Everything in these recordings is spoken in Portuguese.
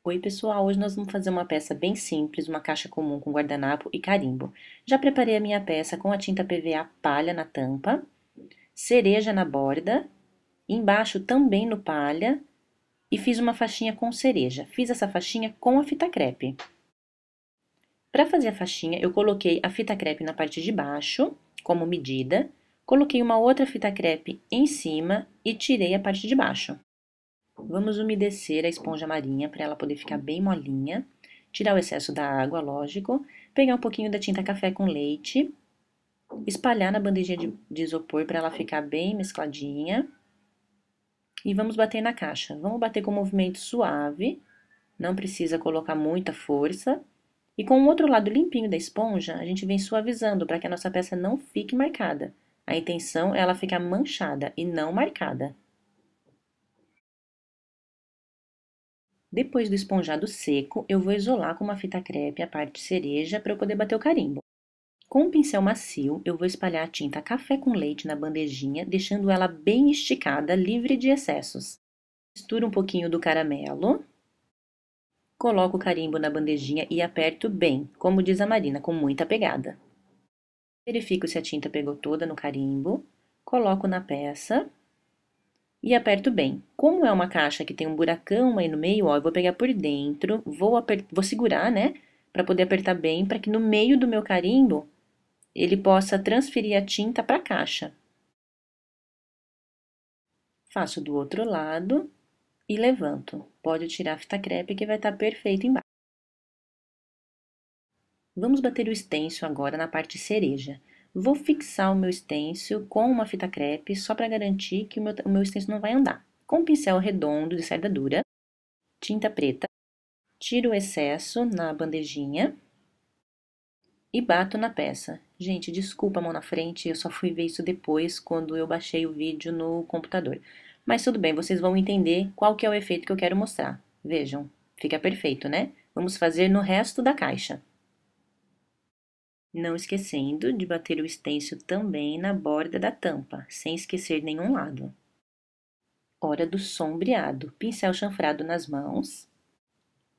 Oi, pessoal! Hoje nós vamos fazer uma peça bem simples, uma caixa comum com guardanapo e carimbo. Já preparei a minha peça com a tinta PVA palha na tampa, cereja na borda, embaixo também no palha e fiz uma faixinha com cereja. Fiz essa faixinha com a fita crepe. Para fazer a faixinha, eu coloquei a fita crepe na parte de baixo, como medida, coloquei uma outra fita crepe em cima e tirei a parte de baixo. Vamos umedecer a esponja marinha para ela poder ficar bem molinha. Tirar o excesso da água, lógico. Pegar um pouquinho da tinta café com leite. Espalhar na bandejinha de isopor para ela ficar bem mescladinha. E vamos bater na caixa. Vamos bater com um movimento suave. Não precisa colocar muita força. E com o outro lado limpinho da esponja, a gente vem suavizando para que a nossa peça não fique marcada. A intenção é ela ficar manchada e não marcada. Depois do esponjado seco, eu vou isolar com uma fita crepe a parte cereja para eu poder bater o carimbo. Com um pincel macio, eu vou espalhar a tinta café com leite na bandejinha, deixando ela bem esticada, livre de excessos. Misturo um pouquinho do caramelo, coloco o carimbo na bandejinha e aperto bem, como diz a Marina, com muita pegada. Verifico se a tinta pegou toda no carimbo, coloco na peça e aperto bem. Como é uma caixa que tem um buracão aí no meio, ó, eu vou pegar por dentro, vou segurar, né, para poder apertar bem, para que no meio do meu carimbo ele possa transferir a tinta para a caixa. Faço do outro lado e levanto. Pode tirar a fita crepe que vai estar perfeito embaixo. Vamos bater o stencil agora na parte cereja. Vou fixar o meu stencil com uma fita crepe, só para garantir que o meu stencil não vai andar. Com um pincel redondo de cerda dura, tinta preta, tiro o excesso na bandejinha e bato na peça. Gente, desculpa a mão na frente, eu só fui ver isso depois, quando eu baixei o vídeo no computador. Mas tudo bem, vocês vão entender qual que é o efeito que eu quero mostrar. Vejam, fica perfeito, né? Vamos fazer no resto da caixa. Não esquecendo de bater o stencil também na borda da tampa, sem esquecer nenhum lado. Hora do sombreado. Pincel chanfrado nas mãos.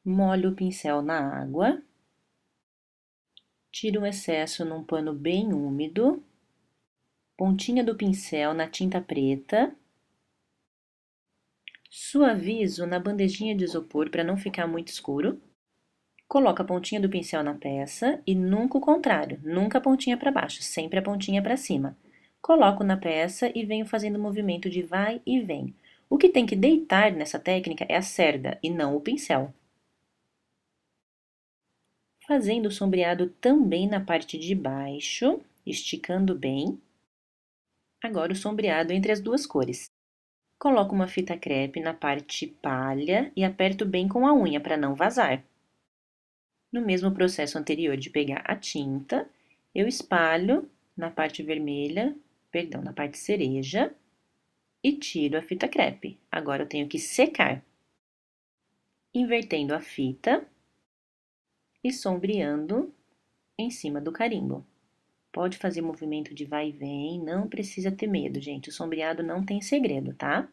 Molho o pincel na água. Tiro o excesso num pano bem úmido. Pontinha do pincel na tinta preta. Suavizo na bandejinha de isopor para não ficar muito escuro. Coloco a pontinha do pincel na peça e nunca o contrário, nunca a pontinha para baixo, sempre a pontinha para cima. Coloco na peça e venho fazendo o movimento de vai e vem. O que tem que deitar nessa técnica é a cerda e não o pincel. Fazendo o sombreado também na parte de baixo, esticando bem. Agora o sombreado entre as duas cores. Coloco uma fita crepe na parte palha e aperto bem com a unha para não vazar. No mesmo processo anterior de pegar a tinta, eu espalho na parte vermelha, perdão, na parte cereja e tiro a fita crepe. Agora eu tenho que secar. Invertendo a fita e sombreando em cima do carimbo. Pode fazer movimento de vai e vem, não precisa ter medo, gente. O sombreado não tem segredo, tá?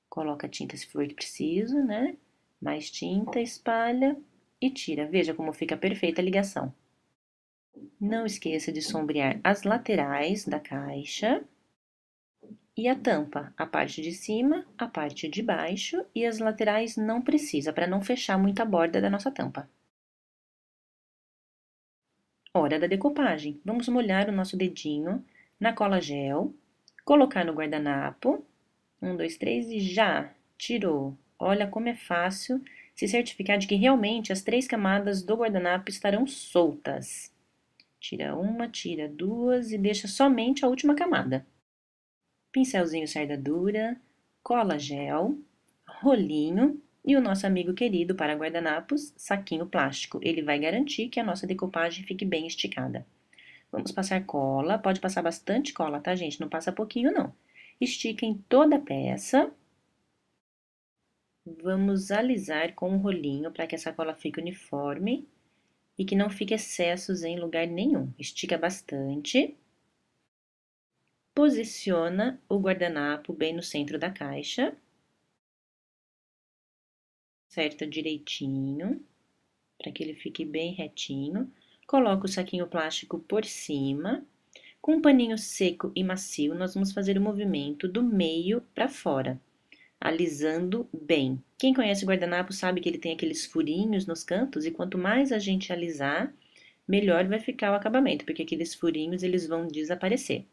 Coloca a tinta se for preciso, né? Mais tinta, espalha e tira. Veja como fica perfeita a ligação. Não esqueça de sombrear as laterais da caixa e a tampa, a parte de cima, a parte de baixo e as laterais não precisa, para não fechar muito a borda da nossa tampa. Hora da decopagem. Vamos molhar o nosso dedinho na cola gel, colocar no guardanapo. 1, 2, 3 e já! Tirou! Olha como é fácil se certificar de que realmente as 3 camadas do guardanapo estarão soltas. Tira uma, tira duas e deixa somente a última camada. Pincelzinho cerda dura, cola gel, rolinho e o nosso amigo querido para guardanapos, saquinho plástico. Ele vai garantir que a nossa decopagem fique bem esticada. Vamos passar cola, pode passar bastante cola, tá, gente? Não passa pouquinho, não. Estica em toda a peça. Vamos alisar com um rolinho para que essa cola fique uniforme e que não fique excessos em lugar nenhum. Estica bastante. Posiciona o guardanapo bem no centro da caixa. Acerta direitinho, para que ele fique bem retinho. Coloca o saquinho plástico por cima. Com um paninho seco e macio, nós vamos fazer o movimento do meio para fora, alisando bem. Quem conhece o guardanapo sabe que ele tem aqueles furinhos nos cantos, e quanto mais a gente alisar, melhor vai ficar o acabamento, porque aqueles furinhos eles vão desaparecer.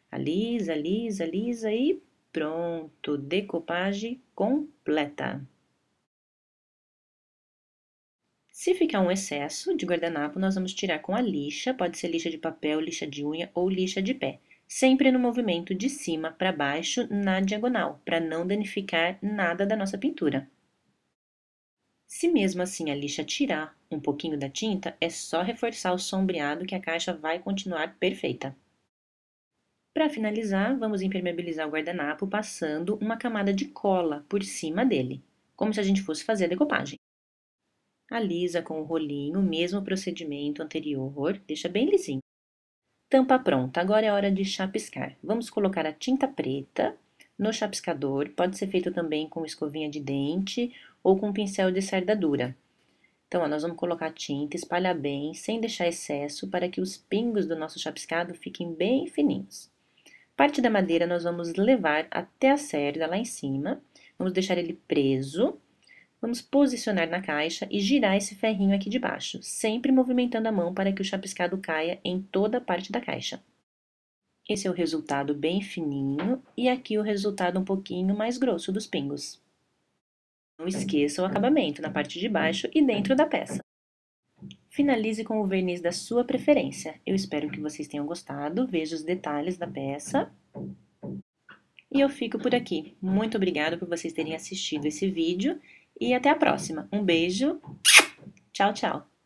Alisa, alisa, alisa e pronto, decopagem completa. Se ficar um excesso de guardanapo, nós vamos tirar com a lixa, pode ser lixa de papel, lixa de unha ou lixa de pé, sempre no movimento de cima para baixo na diagonal, para não danificar nada da nossa pintura. Se mesmo assim a lixa tirar um pouquinho da tinta, é só reforçar o sombreado que a caixa vai continuar perfeita. Para finalizar, vamos impermeabilizar o guardanapo passando uma camada de cola por cima dele, como se a gente fosse fazer a decopagem. Alisa com o rolinho, o mesmo procedimento anterior, deixa bem lisinho. Tampa pronta, agora é hora de chapiscar. Vamos colocar a tinta preta no chapiscador, pode ser feito também com escovinha de dente ou com pincel de cerda dura. Então, nós vamos colocar a tinta, espalhar bem, sem deixar excesso, para que os pingos do nosso chapiscado fiquem bem fininhos. Parte da madeira nós vamos levar até a cerda lá em cima, vamos deixar ele preso, vamos posicionar na caixa e girar esse ferrinho aqui de baixo, sempre movimentando a mão para que o chapiscado caia em toda a parte da caixa. Esse é o resultado bem fininho e aqui o resultado um pouquinho mais grosso dos pingos. Não esqueça o acabamento na parte de baixo e dentro da peça. Finalize com o verniz da sua preferência. Eu espero que vocês tenham gostado, veja os detalhes da peça. E eu fico por aqui. Muito obrigada por vocês terem assistido esse vídeo e até a próxima. Um beijo, tchau, tchau!